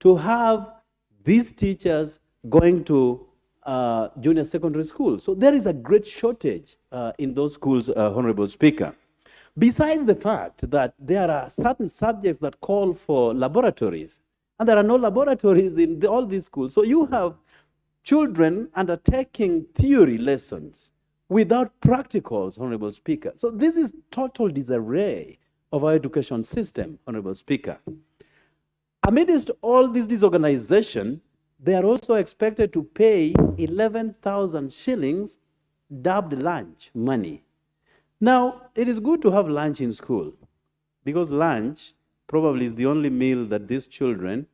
to have these teachers going to junior secondary school. So there is a great shortage in those schools, Honorable Speaker. Besides the fact that there are certain subjects that call for laboratories, and there are no laboratories in all these schools. So you have children undertaking theory lessons without practicals, Honorable Speaker. So this is total disarray of our education system, Honorable Speaker. Amidst all this disorganization, they are also expected to pay 11,000 shillings, dubbed lunch money. Now, it is good to have lunch in school, because lunch probably is the only meal that these children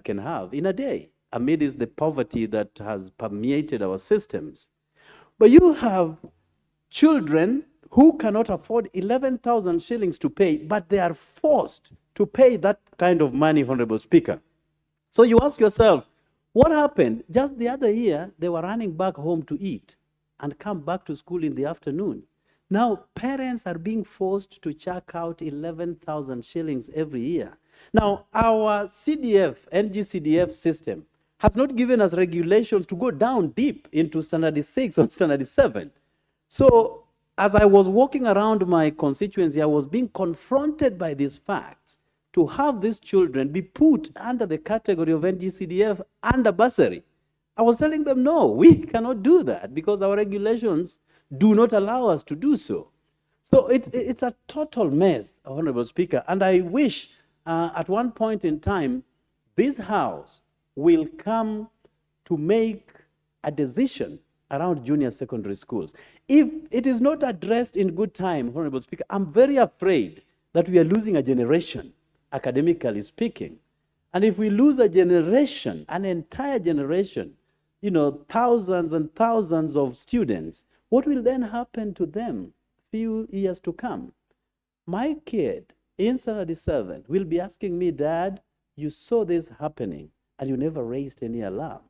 can have in a day, amidst the poverty that has permeated our systems. But you have children who cannot afford 11,000 shillings to pay, but they are forced to pay that kind of money, Honorable Speaker. So you ask yourself, what happened? Just the other year, they were running back home to eat and come back to school in the afternoon. Now, parents are being forced to check out 11,000 shillings every year. Now, our CDF, NGCDF system has not given us regulations to go down deep into standard 6 or standard 7. So, as I was walking around my constituency, I was being confronted by these facts to have these children be put under the category of NGCDF under bursary. I was telling them, no, we cannot do that because our regulations do not allow us to do so. So it's a total mess, Honorable Speaker, and I wish at one point in time, this House will come to make a decision around junior secondary schools. If it is not addressed in good time, Honorable Speaker, I'm very afraid that we are losing a generation, academically speaking. And if we lose a generation, an entire generation, you know, thousands and thousands of students, what will then happen to them few years to come? My kid in standard 7 will be asking me, Dad, you saw this happening and you never raised any alarm.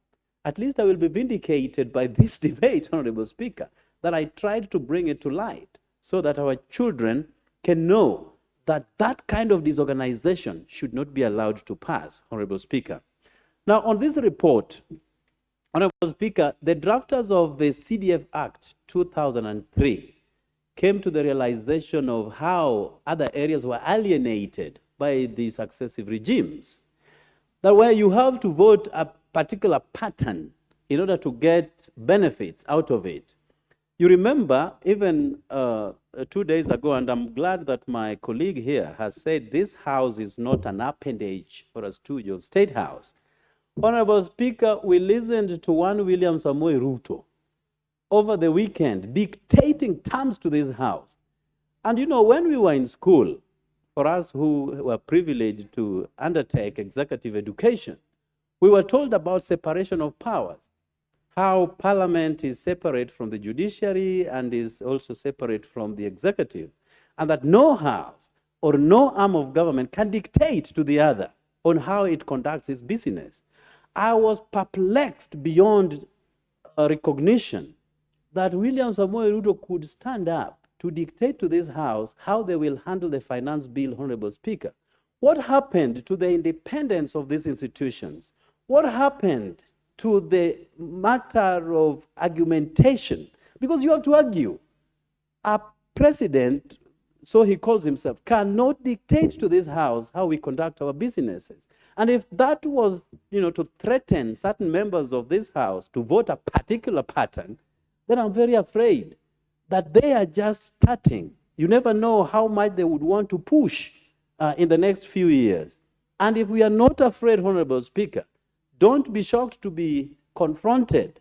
At least I will be vindicated by this debate, Honorable Speaker, that I tried to bring it to light so that our children can know that that kind of disorganization should not be allowed to pass, Honorable Speaker. Now, on this report, Honorable Speaker, the drafters of the CDF Act 2003 came to the realization of how other areas were alienated by the successive regimes. That where you have to vote a particular pattern in order to get benefits out of it. You remember even 2 days ago, and I'm glad that my colleague here has said this House is not an appendage or a stooge of State House. Honorable Speaker, we listened to one William Samoei Ruto over the weekend dictating terms to this House. And you know, when we were in school, for us who were privileged to undertake executive education, we were told about separation of powers, how Parliament is separate from the judiciary and is also separate from the executive, and that no House or no arm of government can dictate to the other on how it conducts its business. I was perplexed beyond recognition that William Samoei Ruto could stand up to dictate to this House how they will handle the finance bill, Honorable Speaker. What happened to the independence of these institutions? What happened to the matter of argumentation? Because you have to argue. A president, so he calls himself, cannot dictate to this House how we conduct our businesses. And if that was, you know, to threaten certain members of this House to vote a particular pattern, then I'm very afraid that they are just starting. You never know how much they would want to push in the next few years. And if we are not afraid, Honorable Speaker, don't be shocked to be confronted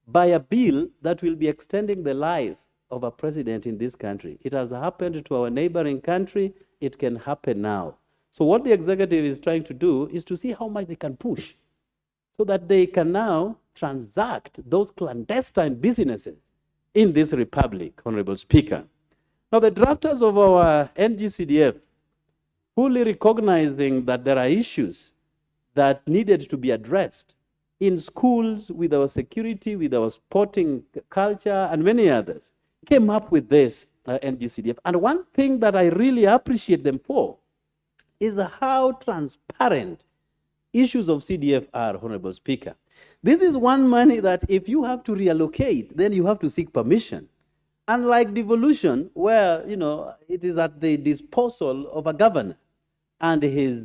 by a bill that will be extending the life of a president in this country. It has happened to our neighboring country. It can happen now. So what the executive is trying to do is to see how much they can push so that they can now transact those clandestine businesses in this republic, Honorable Speaker. Now, the drafters of our NGCDF, fully recognizing that there are issues that needed to be addressed in schools, with our security, with our sporting culture, and many others, came up with this NGCDF. And one thing that I really appreciate them for is how transparent issues of CDF are, Honorable Speaker. This is one money that if you have to reallocate, then you have to seek permission. Unlike devolution, where, it is at the disposal of a governor and his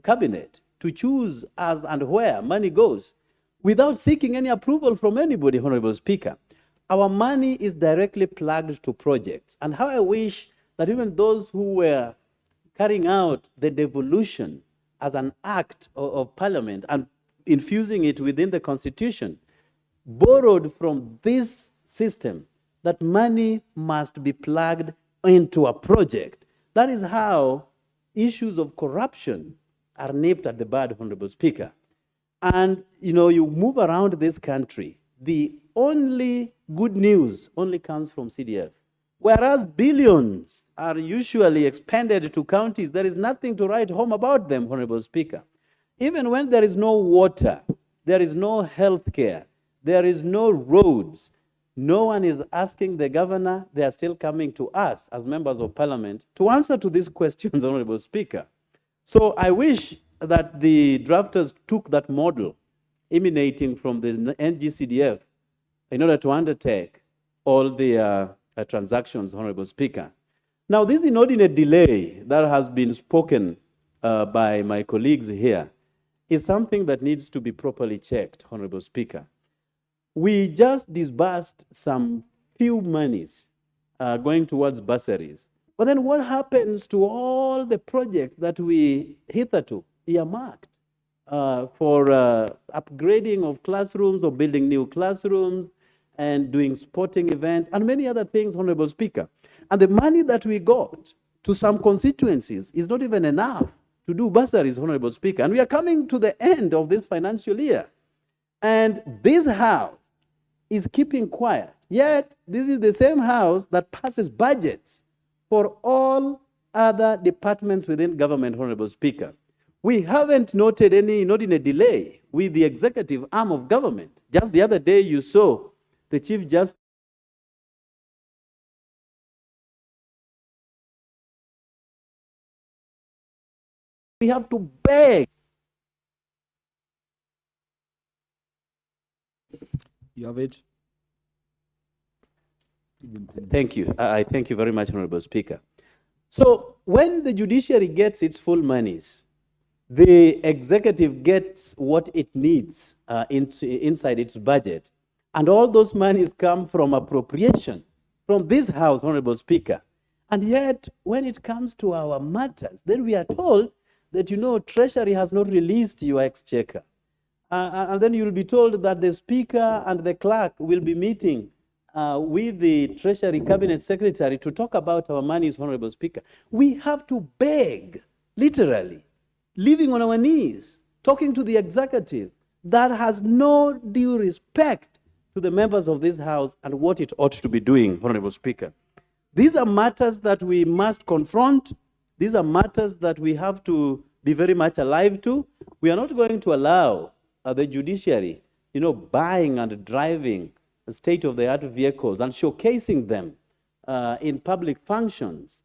cabinet to choose as and where money goes without seeking any approval from anybody, Honorable Speaker. Our money is directly plugged to projects. And how I wish that even those who were carrying out the devolution as an act of parliament and infusing it within the constitution borrowed from this system that money must be plugged into a project. That is how issues of corruption are nipped at the bud, Honorable Speaker. And, you move around this country, the only good news only comes from CDF. Whereas billions are usually expended to counties, there is nothing to write home about them, Honorable Speaker. Even when there is no water, there is no health care, there is no roads, no one is asking the governor. They are still coming to us as members of parliament to answer to these questions, Honorable Speaker. So I wish that the drafters took that model emanating from the NGCDF in order to undertake all the transactions, Honorable Speaker. Now, this inordinate delay that has been spoken by my colleagues here is something that needs to be properly checked, Honorable Speaker. We just disbursed some few monies going towards bursaries. But then what happens to all the projects that we hitherto earmarked for upgrading of classrooms or building new classrooms and doing sporting events and many other things, Honorable Speaker? And the money that we got to some constituencies is not even enough to do bursaries, Honorable Speaker. And we are coming to the end of this financial year. And this House is keeping quiet. Yet, this is the same House that passes budgets for all other departments within government, Honorable Speaker. We haven't noted any inordinate delay with the executive arm of government. Just the other day, you saw the Chief Justice we have to beg. You have it. Thank you. I thank you very much, Honorable Speaker. So when the judiciary gets its full monies, the executive gets what it needs inside its budget. And all those monies come from appropriation from this House, Honorable Speaker. And yet, when it comes to our matters, then we are told that, Treasury has not released your exchequer. And then you'll be told that the Speaker and the clerk will be meeting with the Treasury Cabinet Secretary to talk about our monies, Honorable Speaker. We have to beg, literally, living on our knees, talking to the executive that has no due respect to the members of this House and what it ought to be doing, Honorable Speaker. These are matters that we must confront. These are matters that we have to be very much alive to. We are not going to allow the judiciary, buying and driving state-of-the-art vehicles and showcasing them in public functions,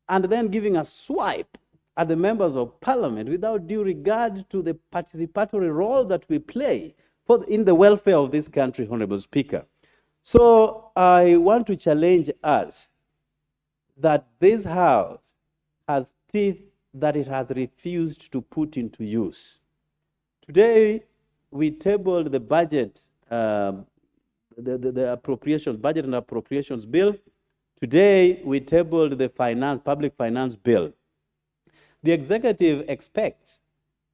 and then giving a swipe at the members of parliament without due regard to the participatory role that we play in the welfare of this country, Honorable Speaker. So I want to challenge us that this House has teeth that it has refused to put into use. Today, we tabled the budget, the appropriations, budget and appropriations bill. Today, we tabled the public finance bill. The executive expects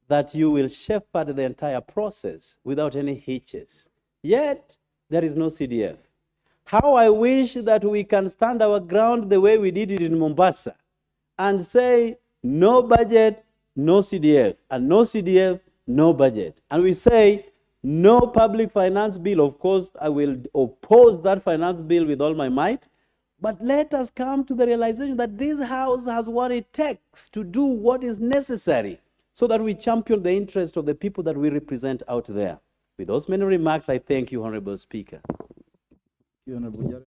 that you will shepherd the entire process without any hitches. Yet, there is no CDF. How I wish that we can stand our ground the way we did it in Mombasa and say, no budget, no CDF, and no CDF, no budget. And we say, no public finance bill. Of course, I will oppose that finance bill with all my might. But let us come to the realization that this House has what it takes to do what is necessary so that we champion the interest of the people that we represent out there. With those many remarks, I thank you, Honorable Speaker. Honorable Jared.